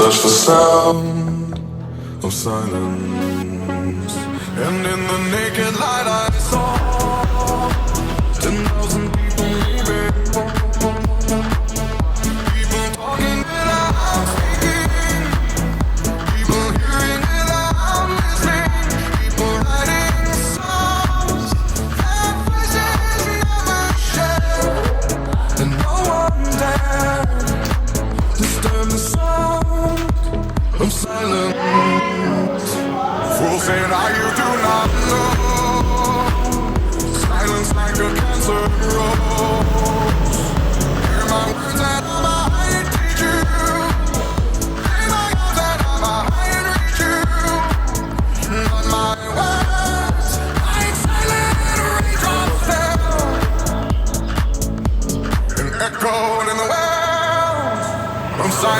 touch the sound of silence. And in the naked light I saw 10,000 people leaving. People talking without speaking. People hearing without listening. People writing songs that voices never share. And no one dared disturb the sound of silence. Fools say now you do not know. Silence like a cancer grows.